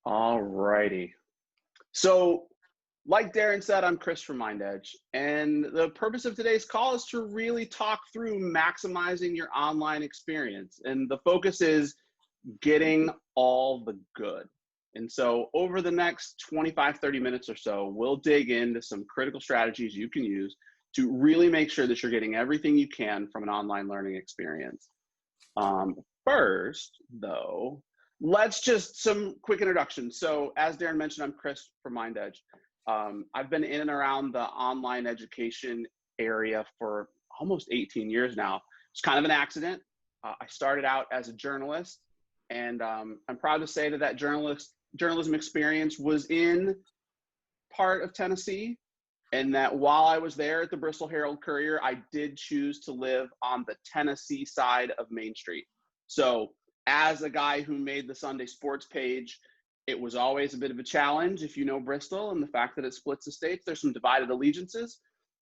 All righty. So, like Darren said, I'm Chris from MindEdge, and the purpose of today's call is to really talk through maximizing your online experience. And the focus is getting all the good. And so, over the next 25, 30 minutes or so, we'll dig into some critical strategies you can use to really make sure that you're getting everything you can from an online learning experience. First, though, let's just some quick introduction. So as Darren mentioned, I'm Chris from MindEdge. I've been in and around the online education area for almost 18 years now. It's kind of an accident. I started out as a journalist, and I'm proud to say that journalism experience was in part of Tennessee, and that while I was there at the Bristol Herald-Courier, I did choose to live on the Tennessee side of Main Street. So as a guy who made the Sunday sports page, it was always a bit of a challenge. If you know Bristol and the fact that it splits the states, there's some divided allegiances.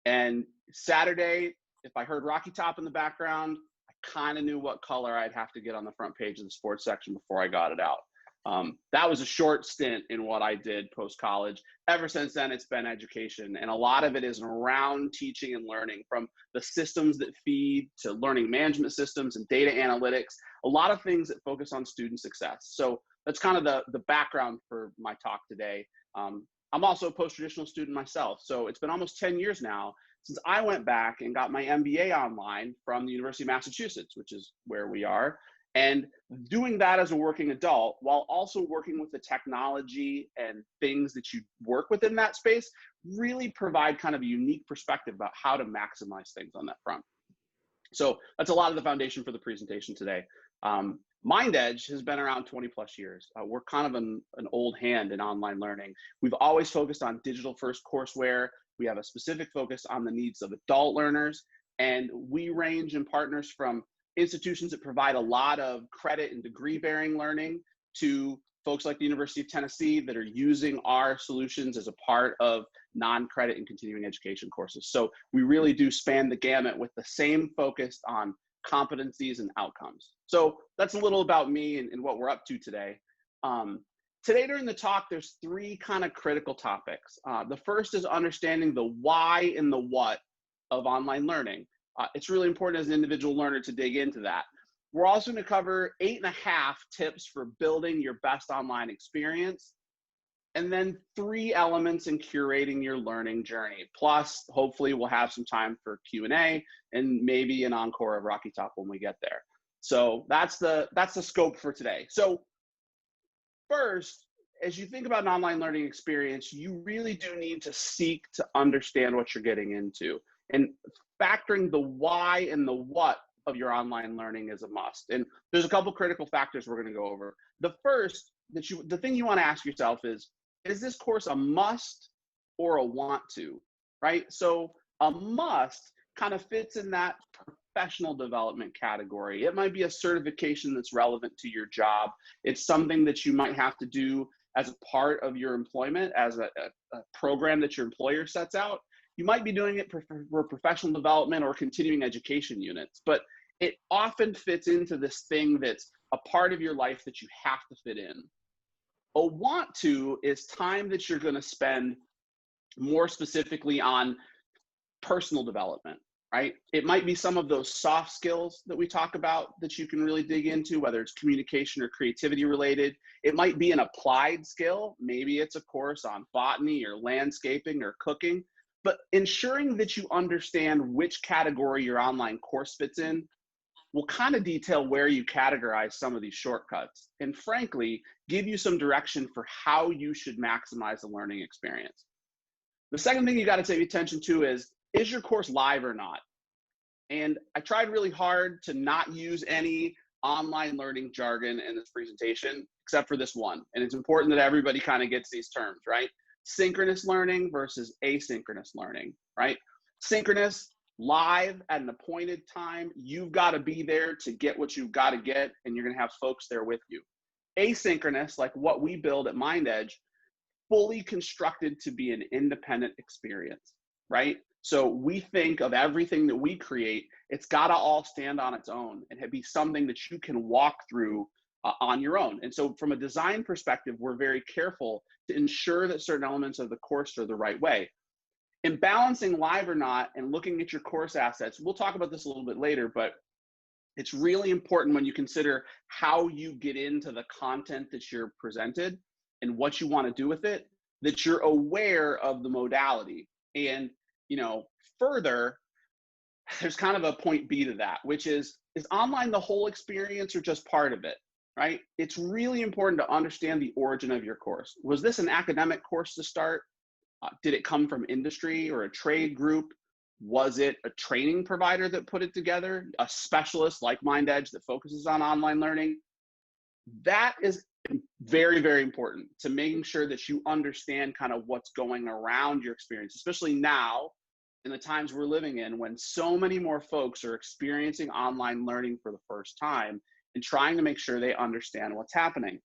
And Saturday, if I heard Rocky Top in the background, I kind of knew what color I'd have to get on the front page of the sports section before I got it out. That was a short stint in what I did post-college. Ever since then, it's been education. And a lot of it is around teaching and learning, from the systems that feed to learning management systems and data analytics, a lot of things that focus on student success. So that's kind of the background for my talk today. I'm also a post-traditional student myself. So it's been almost 10 years now since I went back and got my MBA online from the University of Massachusetts, which is where we are. And doing that as a working adult while also working with the technology and things that you work with in that space really provide kind of a unique perspective about how to maximize things on that front. So that's a lot of the foundation for the presentation today. MindEdge has been around 20 plus years. We're kind of an old hand in online learning. We've always focused on digital first courseware. We have a specific focus on the needs of adult learners, and we range in partners from institutions that provide a lot of credit and degree bearing learning to folks like the University of Tennessee that are using our solutions as a part of non-credit and continuing education courses. So we really do span the gamut with the same focus on competencies and outcomes. So that's a little about me and what we're up to today. Today during the talk, there's three kind of critical topics. The first is understanding the why and the what of online learning. It's really important as an individual learner to dig into that. We're also going to cover 8.5 tips for building your best online experience, and then 3 elements in curating your learning journey. Plus, hopefully we'll have some time for Q&A and maybe an encore of Rocky Top when we get there. So that's the scope for today. So first, as you think about an online learning experience, you really do need to seek to understand what you're getting into. And factoring the why and the what of your online learning is a must. And there's a couple critical factors we're going to go over. The first, the thing you want to ask yourself is this course a must or a want to, right? So a must kind of fits in that professional development category. It might be a certification that's relevant to your job. It's something that you might have to do as a part of your employment, as a program that your employer sets out. You might be doing it for professional development or continuing education units, but it often fits into this thing that's a part of your life that you have to fit in. A want to is time that you're going to spend more specifically on personal development, right? It might be some of those soft skills that we talk about that you can really dig into, whether it's communication or creativity related. It might be an applied skill. Maybe it's a course on botany or landscaping or cooking. But ensuring that you understand which category your online course fits in will kind of detail where you categorize some of these shortcuts, and frankly, give you some direction for how you should maximize the learning experience. The second thing you got to pay attention to is your course live or not? And I tried really hard to not use any online learning jargon in this presentation, except for this one. And it's important that everybody kind of gets these terms, right? Synchronous learning versus asynchronous learning, right? Synchronous, live at an appointed time. You've got to be there to get what you've got to get, and you're going to have folks there with you. Asynchronous, like what we build at MindEdge, fully constructed to be an independent experience, right? So we think of everything that we create, it's got to all stand on its own and be something that you can walk through on your own. And so from a design perspective, we're very careful to ensure that certain elements of the course are the right way. In balancing live or not and looking at your course assets, we'll talk about this a little bit later, but it's really important when you consider how you get into the content that you're presented and what you want to do with it, that you're aware of the modality. And, further, there's kind of a point B to that, which is online the whole experience or just part of it, right? It's really important to understand the origin of your course. Was this an academic course to start? Did it come from industry or a trade group? Was it a training provider that put it together, a specialist like MindEdge that focuses on online learning? That is very, very important to making sure that you understand kind of what's going around your experience, especially now in the times we're living in when so many more folks are experiencing online learning for the first time and trying to make sure they understand what's happening.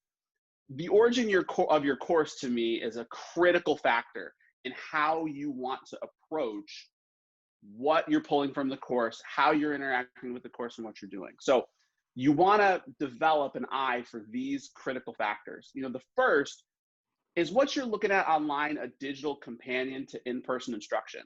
The origin of your course to me is a critical factor in how you want to approach what you're pulling from the course, how you're interacting with the course, and what you're doing. So you want to develop an eye for these critical factors. The first is what you're looking at online, a digital companion to in-person instruction.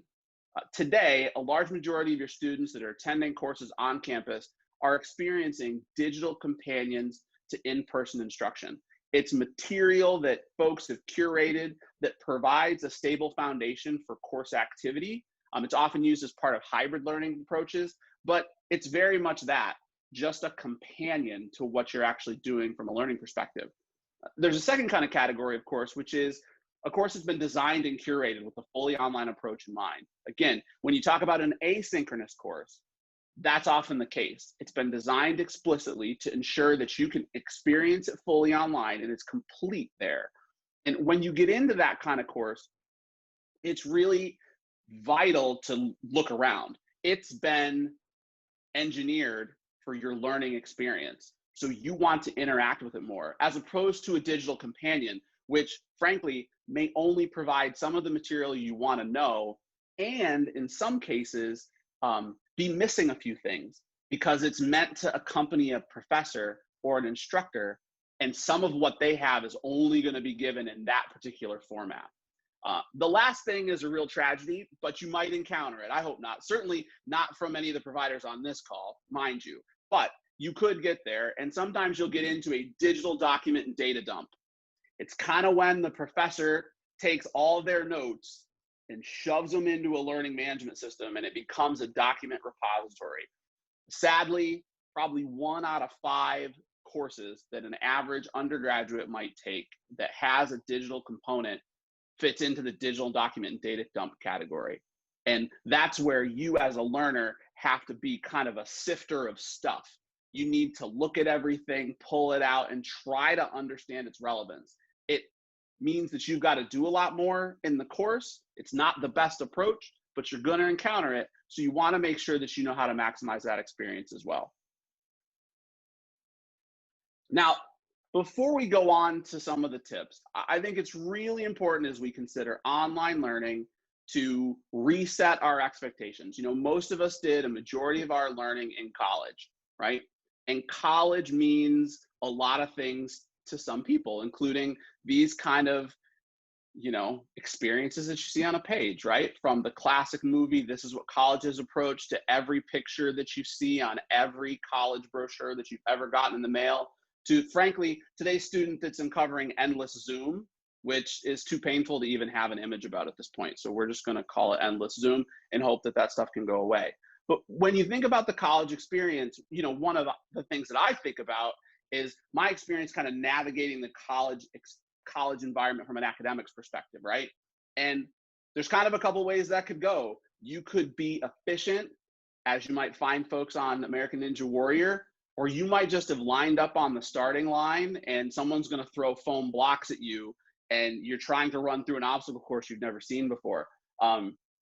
Today, a large majority of your students that are attending courses on campus are experiencing digital companions to in-person instruction. It's material that folks have curated that provides a stable foundation for course activity. It's often used as part of hybrid learning approaches, but it's very much that, just a companion to what you're actually doing from a learning perspective. There's a second kind of category, of course, which is a course that's been designed and curated with a fully online approach in mind. Again, when you talk about an asynchronous course, that's often the case. It's been designed explicitly to ensure that you can experience it fully online and it's complete there. And when you get into that kind of course, it's really vital to look around. It's been engineered for your learning experience. So you want to interact with it more, as opposed to a digital companion, which frankly may only provide some of the material you want to know, and in some cases, be missing a few things because it's meant to accompany a professor or an instructor, and some of what they have is only going to be given in that particular format. The last thing is a real tragedy, but you might encounter it. I hope not. Certainly not from any of the providers on this call, mind you, but you could get there, and sometimes you'll get into a digital document and data dump. It's kind of when the professor takes all their notes and shoves them into a learning management system and it becomes a document repository. Sadly, probably 1 out of 5 courses that an average undergraduate might take that has a digital component fits into the digital document and data dump category. And that's where you as a learner have to be kind of a sifter of stuff. You need to look at everything, pull it out, and try to understand its relevance. It means that you've got to do a lot more in the course. It's not the best approach, but you're going to encounter it. So you want to make sure that you know how to maximize that experience as well. Now, before we go on to some of the tips, I think it's really important as we consider online learning to reset our expectations. Most of us did a majority of our learning in college, right? And college means a lot of things to some people, including these kind of, experiences that you see on a page, right? From the classic movie, This Is What College Is Approach, to every picture that you see on every college brochure that you've ever gotten in the mail, to, frankly, today's student that's uncovering endless Zoom, which is too painful to even have an image about at this point. So we're just going to call it endless Zoom and hope that that stuff can go away. But when you think about the college experience, one of the things that I think about is my experience kind of navigating the college environment from an academics perspective, right? And there's kind of a couple ways that could go. You could be efficient, as you might find folks on American Ninja Warrior, or you might just have lined up on the starting line and someone's going to throw foam blocks at you and you're trying to run through an obstacle course you've never seen before.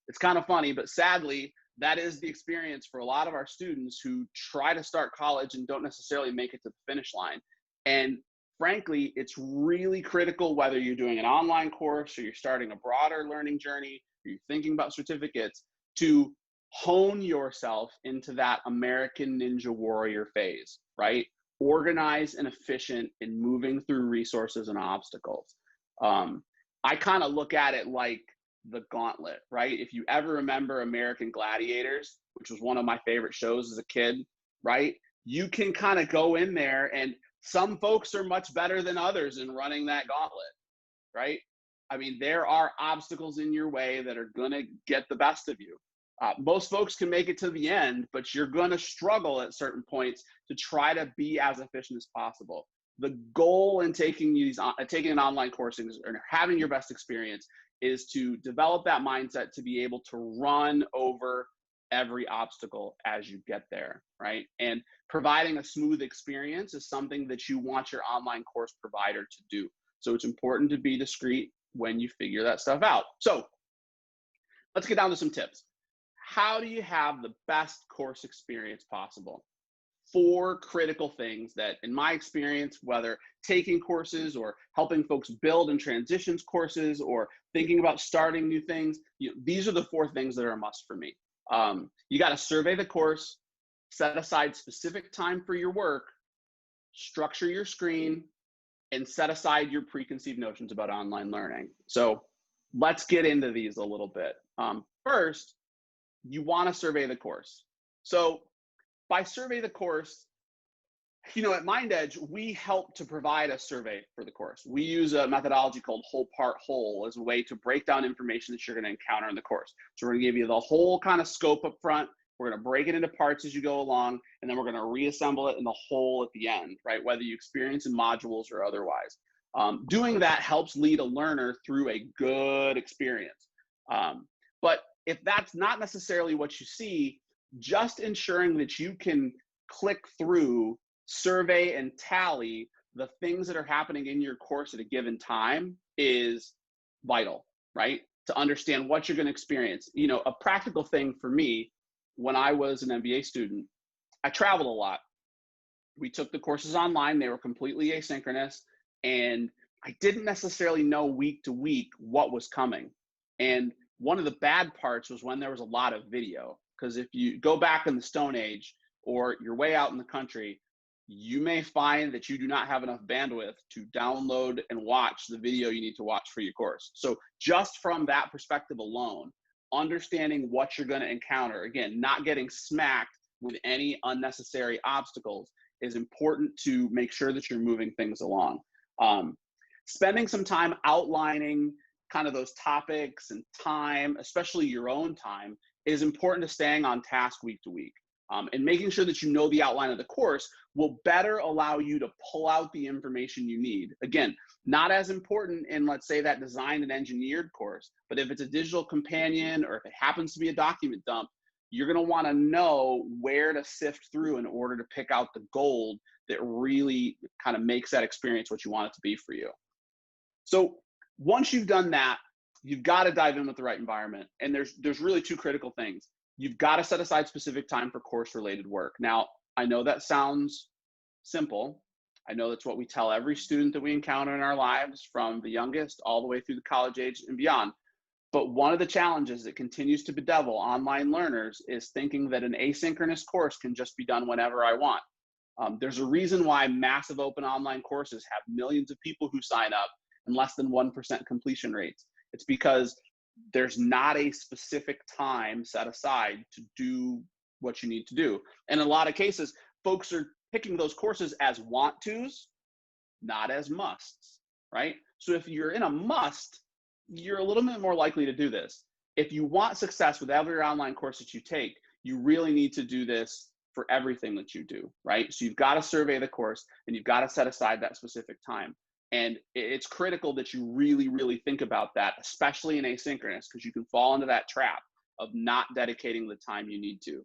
It's kind of funny, but sadly, that is the experience for a lot of our students who try to start college and don't necessarily make it to the finish line. And frankly, it's really critical, whether you're doing an online course or you're starting a broader learning journey, or you're thinking about certificates, to hone yourself into that American Ninja Warrior phase, right? organized and efficient in moving through resources and obstacles. I kind of look at it like the Gauntlet, right? If you ever remember American Gladiators, which was one of my favorite shows as a kid, right? You can kind of go in there, and some folks are much better than others in running that gauntlet, right? I mean, there are obstacles in your way that are going to get the best of you. Most folks can make it to the end, but you're going to struggle at certain points to try to be as efficient as possible. The goal in taking an online course and having your best experience is to develop that mindset to be able to run over every obstacle as you get there, right? And providing a smooth experience is something that you want your online course provider to do. So it's important to be discreet when you figure that stuff out. So let's get down to some tips. How do you have the best course experience possible? 4 critical things that, in my experience, whether taking courses or helping folks build and transitions courses or thinking about starting new things, these are the 4 things that are a must for me. You got to survey the course, set aside specific time for your work, structure your screen, and set aside your preconceived notions about online learning. So let's get into these a little bit. First, you want to survey the course. So by survey the course, at MindEdge, we help to provide a survey for the course. We use a methodology called whole part whole as a way to break down information that you're going to encounter in the course. So we're going to give you the whole kind of scope up front. We're going to break it into parts as you go along, and then we're going to reassemble it in the whole at the end, right? Whether you experience in modules or otherwise. Doing that helps lead a learner through a good experience. But if that's not necessarily what you see, just ensuring that you can click through, survey, and tally the things that are happening in your course at a given time is vital, right? To understand what you're going to experience. A practical thing for me, when I was an MBA student, I traveled a lot. We took the courses online. They were completely asynchronous, and I didn't necessarily know week to week what was coming. And one of the bad parts was when there was a lot of video, because if you go back in the Stone Age or you're way out in the country, you may find that you do not have enough bandwidth to download and watch the video you need to watch for your course. So just from that perspective alone, understanding what you're going to encounter, again, not getting smacked with any unnecessary obstacles, is important to make sure that you're moving things along. Spending some time outlining kind of those topics and time, especially your own time, is important to staying on task week to week. And making sure that you know the outline of the course will better allow you to pull out the information you need. Again, not as important in, let's say, that designed and engineered course, but if it's a digital companion or if it happens to be a document dump, you're going to want to know where to sift through in order to pick out the gold that really kind of makes that experience what you want it to be for you. So once you've done that, you've got to dive in with the right environment. And there's really 2 critical things. You've got to set aside specific time for course-related work. Now, I know that sounds simple. I know that's what we tell every student that we encounter in our lives, from the youngest all the way through the college age and beyond. But one of the challenges that continues to bedevil online learners is thinking that an asynchronous course can just be done whenever I want. There's a reason why massive open online courses have millions of people who sign up and less than 1% completion rates. It's because there's not a specific time set aside to do what you need to do. And in a lot of cases, folks are picking those courses as want-tos, not as musts, right? So if you're in a must, you're a little bit more likely to do this. If you want success with every online course that you take, you really need to do this for everything that you do, right? So you've got to survey the course and you've got to set aside that specific time. And it's critical that you really, really think about that, especially in asynchronous, because you can fall into that trap of not dedicating the time you need to.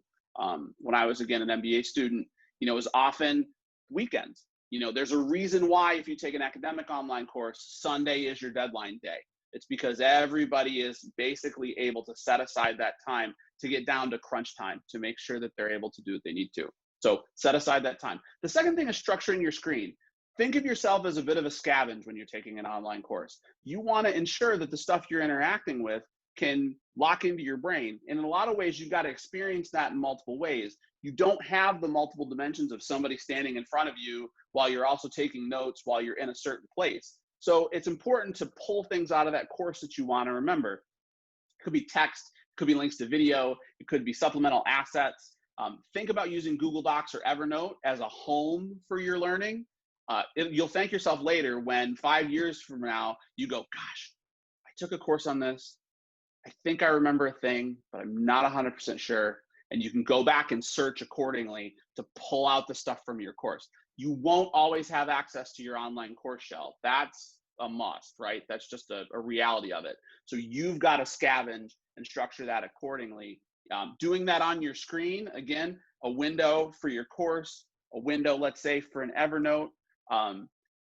When I was, again, an MBA student, it was often weekends. There's a reason why if you take an academic online course, Sunday is your deadline day. It's because everybody is basically able to set aside that time to get down to crunch time to make sure that they're able to do what they need to. So set aside that time. The second thing is structuring your screen. Think of yourself as a bit of a scavenge when you're taking an online course. You want to ensure that the stuff you're interacting with can lock into your brain. And in a lot of ways, you've got to experience that in multiple ways. You don't have the multiple dimensions of somebody standing in front of you while you're also taking notes while you're in a certain place. So it's important to pull things out of that course that you want to remember. It could be text, it could be links to video, it could be supplemental assets. Think about using Google Docs or Evernote as a home for your learning. You'll thank yourself later when 5 years from now, you go, gosh, I took a course on this. I think I remember a thing, but I'm not 100% sure. And you can go back and search accordingly to pull out the stuff from your course. You won't always have access to your online course shell. That's a must, right? That's just a reality of it. So you've got to scavenge and structure that accordingly. Doing that on your screen, again, a window for your course, a window, let's say, for an Evernote,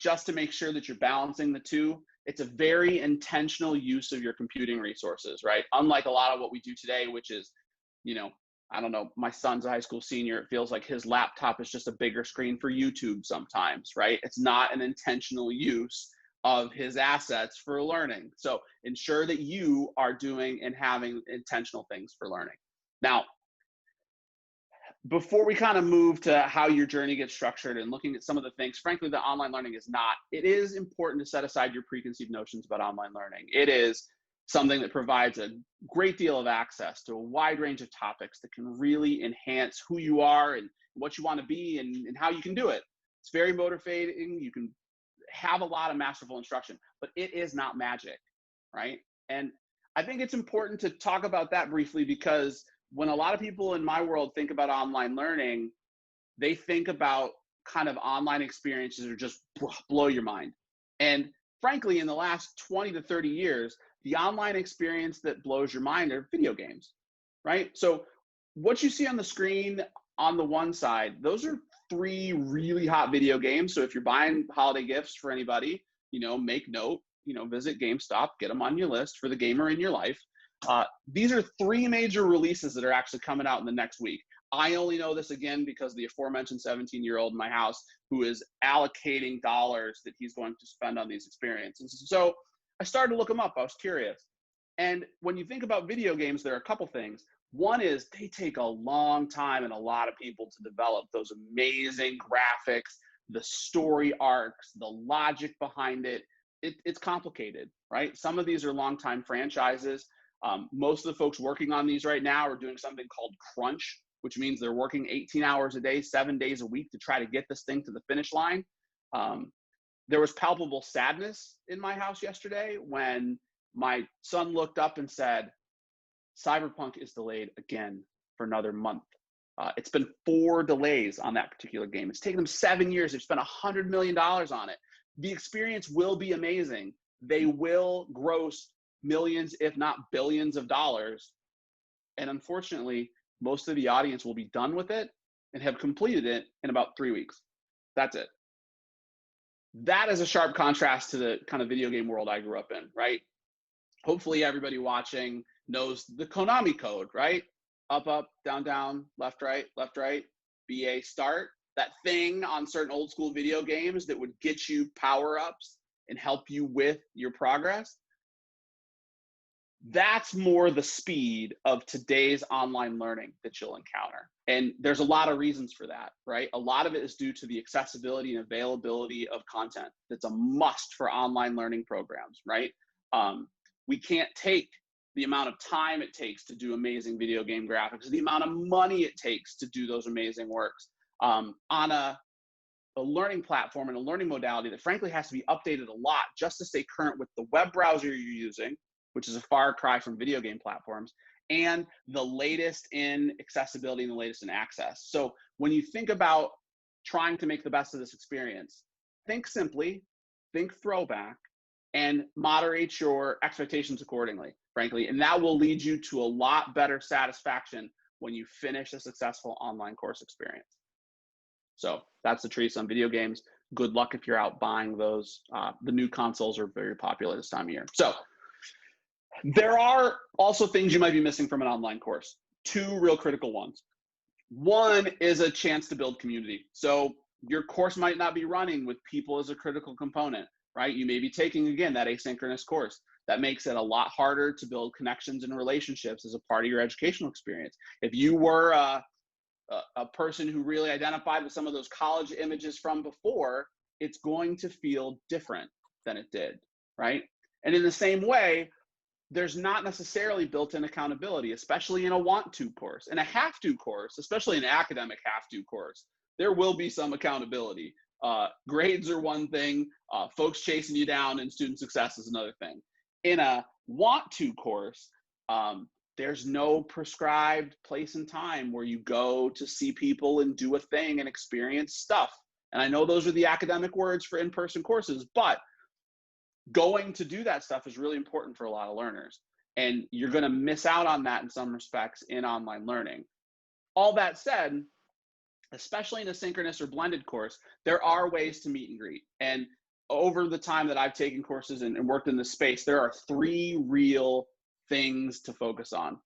just to make sure that you're balancing the two. It's a very intentional use of your computing resources, right? Unlike a lot of what we do today, which is, I don't know, my son's a high school senior. It feels like his laptop is just a bigger screen for YouTube sometimes, right? It's not an intentional use of his assets for learning. So ensure that you are doing and having intentional things for learning. Now, before we kind of move to how your journey gets structured and looking at some of the things, frankly, that online learning is not, it is important to set aside your preconceived notions about online learning. It is something that provides a great deal of access to a wide range of topics that can really enhance who you are and what you want to be and how you can do it. It's very motivating. You can have a lot of masterful instruction, but it is not magic, right? And I think it's important to talk about that briefly, because when a lot of people in my world think about online learning, they think about kind of online experiences that just blow your mind. And frankly, in the last 20 to 30 years, the online experience that blows your mind are video games, right? So what you see on the screen on the one side, those are 3 really hot video games. So if you're buying holiday gifts for anybody, make note, visit GameStop, get them on your list for the gamer in your life. These are 3 major releases that are actually coming out in the next week. I only know this again because the aforementioned 17-year-old in my house who is allocating dollars that he's going to spend on these experiences. So I started to look them up. I was curious. And when you think about video games, there are a couple things. One is they take a long time and a lot of people to develop those amazing graphics, the story arcs, the logic behind it. It's complicated, right? Some of these are long-time franchises. Most of the folks working on these right now are doing something called crunch, which means they're working 18 hours a day, 7 days a week to try to get this thing to the finish line. There was palpable sadness in my house yesterday when my son looked up and said, Cyberpunk is delayed again for another month. It's been 4 delays on that particular game. It's taken them 7 years. They've spent $100 million on it. The experience will be amazing. They will gross millions, if not billions of dollars. And unfortunately, most of the audience will be done with it and have completed it in about 3 weeks. That's it. That is a sharp contrast to the kind of video game world I grew up in, right? Hopefully everybody watching knows the Konami code, right? Up, up, down, down, left, right, BA start. That thing on certain old school video games that would get you power-ups and help you with your progress. That's more the speed of today's online learning that you'll encounter. And there's a lot of reasons for that, right? A lot of it is due to the accessibility and availability of content that's a must for online learning programs, right? We can't take the amount of time it takes to do amazing video game graphics, the amount of money it takes to do those amazing works on a learning platform and a learning modality that frankly has to be updated a lot just to stay current with the web browser you're using, which is a far cry from video game platforms, and the latest in accessibility and the latest in access. So when you think about trying to make the best of this experience, think simply, think throwback, and moderate your expectations accordingly, frankly. And that will lead you to a lot better satisfaction when you finish a successful online course experience. So that's the treatise on video games. Good luck if you're out buying those. The new consoles are very popular this time of year. So there are also things you might be missing from an online course. 2 real critical ones. One is a chance to build community. So your course might not be running with people as a critical component, right? You may be taking, again, that asynchronous course. That makes it a lot harder to build connections and relationships as a part of your educational experience. If you were a person who really identified with some of those college images from before, it's going to feel different than it did, right? And in the same way, there's not necessarily built-in accountability, especially in a want-to course. In a have-to course, especially an academic have-to course, there will be some accountability. Grades are one thing, folks chasing you down and student success is another thing. In a want-to course, there's no prescribed place and time where you go to see people and do a thing and experience stuff. And I know those are the academic words for in-person courses, but going to do that stuff is really important for a lot of learners. And you're going to miss out on that in some respects in online learning. All that said, especially in a synchronous or blended course, there are ways to meet and greet. And over the time that I've taken courses and worked in this space, there are 3 real things to focus on.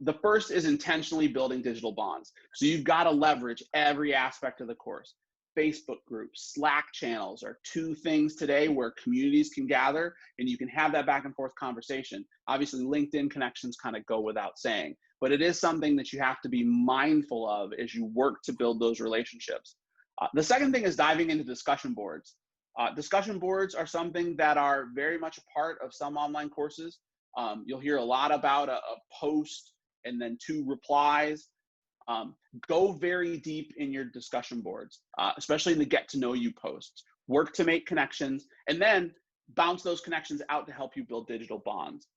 The first is intentionally building digital bonds. So you've got to leverage every aspect of the course. Facebook groups, Slack channels are 2 things today where communities can gather and you can have that back and forth conversation. Obviously, LinkedIn connections kind of go without saying, but it is something that you have to be mindful of as you work to build those relationships. The second thing is diving into discussion boards. Discussion boards are something that are very much a part of some online courses. You'll hear a lot about a post and then 2 replies. Go very deep in your discussion boards, especially in the get to know you posts. Work to make connections and then bounce those connections out to help you build digital bonds.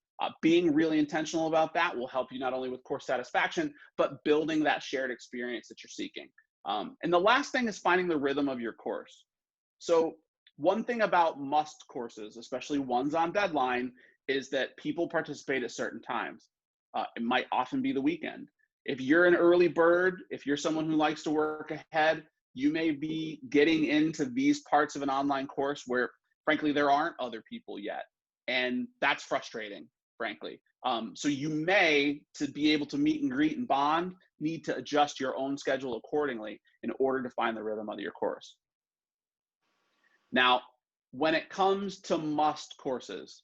Being really intentional about that will help you not only with course satisfaction, but building that shared experience that you're seeking. And the last thing is finding the rhythm of your course. So one thing about must courses, especially ones on deadline, is that people participate at certain times. It might often be the weekend. If you're an early bird, if you're someone who likes to work ahead, you may be getting into these parts of an online course where, frankly, there aren't other people yet. And that's frustrating, frankly. So you may, to be able to meet and greet and bond, need to adjust your own schedule accordingly in order to find the rhythm of your course. Now, when it comes to must courses,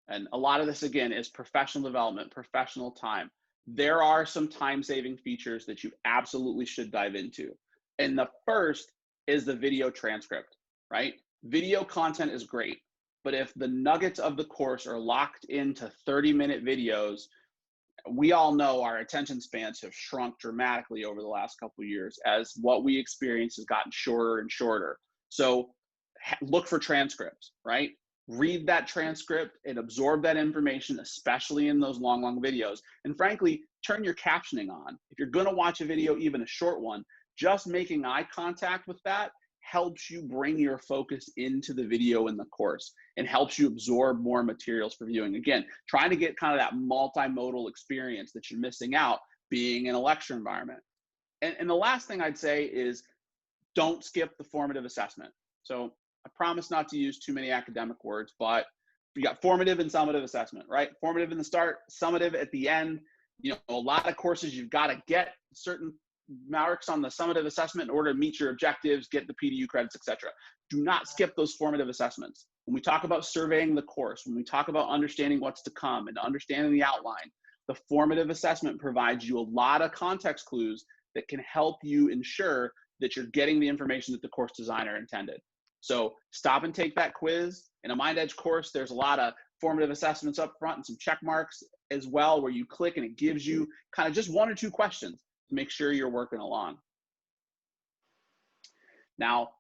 and a lot of this, again, is professional development, professional time, there are some time-saving features that you absolutely should dive into. And the first is the video transcript, right? Video content is great, but if the nuggets of the course are locked into 30-minute videos, we all know our attention spans have shrunk dramatically over the last couple of years as what we experience has gotten shorter and shorter. So look for transcripts, right? Read that transcript and absorb that information, especially in those long videos. And frankly, turn your captioning on. If you're going to watch a video, even a short one, just making eye contact with that helps you bring your focus into the video in the course and helps you absorb more materials for viewing. Again, trying to get kind of that multimodal experience that you're missing out being in a lecture environment. And the last thing I'd say is don't skip the formative assessment. So I promise not to use too many academic words, but you got formative and summative assessment, right? Formative in the start, summative at the end. You know, a lot of courses, you've got to get certain marks on the summative assessment in order to meet your objectives, get the PDU credits, etc. Do not skip those formative assessments. When we talk about surveying the course, when we talk about understanding what's to come and understanding the outline, the formative assessment provides you a lot of context clues that can help you ensure that you're getting the information that the course designer intended. So stop and take that quiz. In a MindEdge course, there's a lot of formative assessments up front and some check marks as well, where you click and it gives you kind of just 1 or 2 questions to make sure you're working along. Now,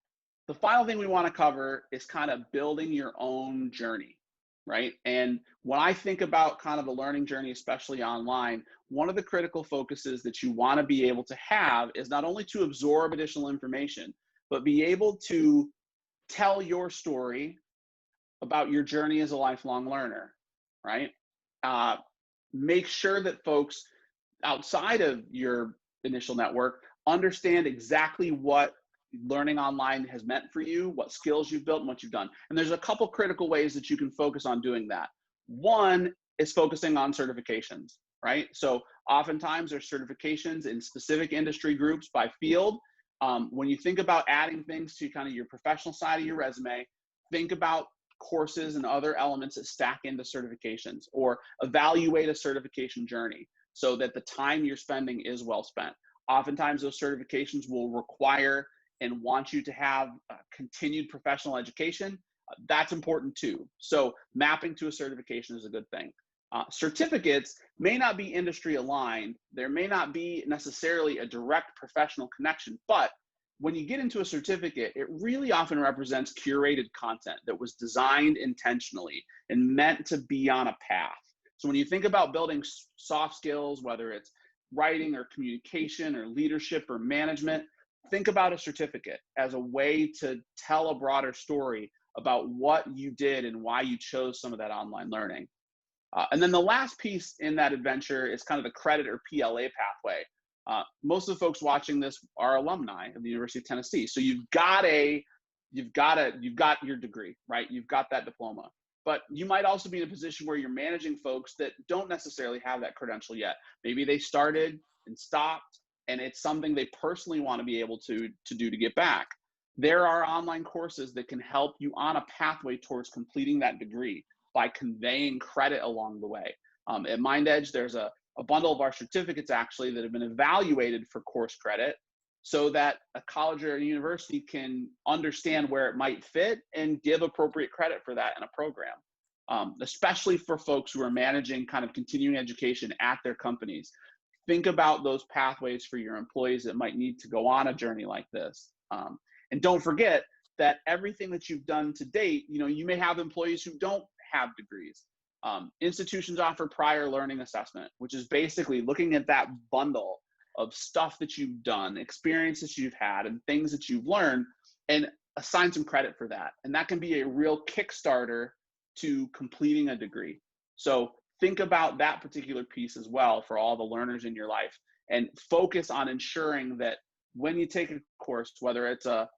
the final thing we want to cover is kind of building your own journey, right? And when I think about kind of the learning journey, especially online, one of the critical focuses that you want to be able to have is not only to absorb additional information, but be able to tell your story about your journey as a lifelong learner, right? Make sure that folks outside of your initial network understand exactly what learning online has meant for you, what skills you've built, and what you've done. And there's a couple critical ways that you can focus on doing that. One is focusing on certifications, right? So oftentimes there's certifications in specific industry groups by field. When you think about adding things to kind of your professional side of your resume, think about courses and other elements that stack into certifications, or evaluate a certification journey so that the time you're spending is well spent. Oftentimes those certifications will require and want you to have continued professional education. That's important too. So mapping to a certification is a good thing. Certificates may not be industry aligned. There may not be necessarily a direct professional connection, but when you get into a certificate, it really often represents curated content that was designed intentionally and meant to be on a path. So when you think about building soft skills, whether it's writing or communication or leadership or management, think about a certificate as a way to tell a broader story about what you did and why you chose some of that online learning. And then the last piece in that adventure is kind of the credit or PLA pathway. Most of the folks watching this are alumni of the University of Tennessee. So you've got your degree, right? You've got that diploma. But you might also be in a position where you're managing folks that don't necessarily have that credential yet. Maybe they started and stopped, and it's something they personally want to be able to do to get back. There are online courses that can help you on a pathway towards completing that degree by conveying credit along the way. At MindEdge, there's a bundle of our certificates actually that have been evaluated for course credit so that a college or a university can understand where it might fit and give appropriate credit for that in a program, especially for folks who are managing kind of continuing education at their companies. Think about those pathways for your employees that might need to go on a journey like this. And don't forget that everything that you've done to date, you may have employees who don't have degrees. Institutions offer prior learning assessment, which is basically looking at that bundle of stuff that you've done, experiences you've had, and things that you've learned, and assign some credit for that. And that can be a real Kickstarter to completing a degree. So think about that particular piece as well for all the learners in your life, and focus on ensuring that when you take a course, whether it's a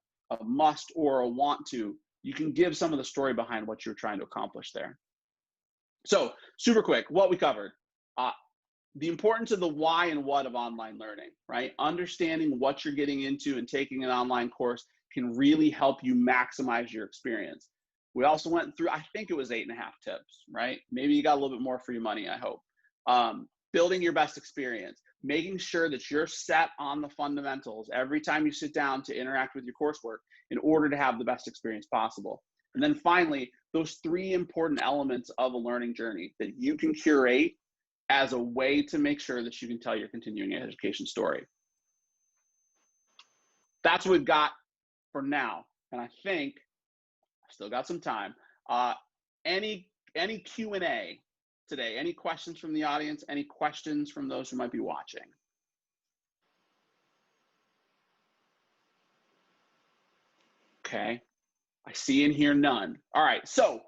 must or a want to, you can give some of the story behind what you're trying to accomplish there. So super quick, what we covered, the importance of the why and what of online learning, right? Understanding what you're getting into and taking an online course can really help you maximize your experience. We also went through, I think it was 8.5 tips, right? Maybe you got a little bit more for your money, I hope. Building your best experience, making sure that you're set on the fundamentals every time you sit down to interact with your coursework in order to have the best experience possible. And then finally, those 3 important elements of a learning journey that you can curate as a way to make sure that you can tell your continuing education story. That's what we've got for now. And I think I've still got some time. Any Q&A today? Any questions from the audience? Any questions from those who might be watching? Okay, I see and hear none. All right, so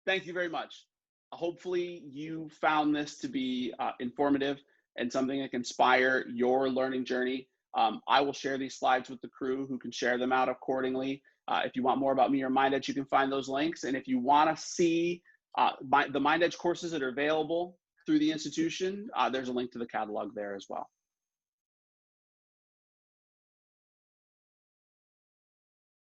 thank you very much. Hopefully you found this to be informative and something that can inspire your learning journey. I will share these slides with the crew who can share them out accordingly. If you want more about me or MindEdge, you can find those links. And if you want to see the MindEdge courses that are available through the institution, there's a link to the catalog there as well.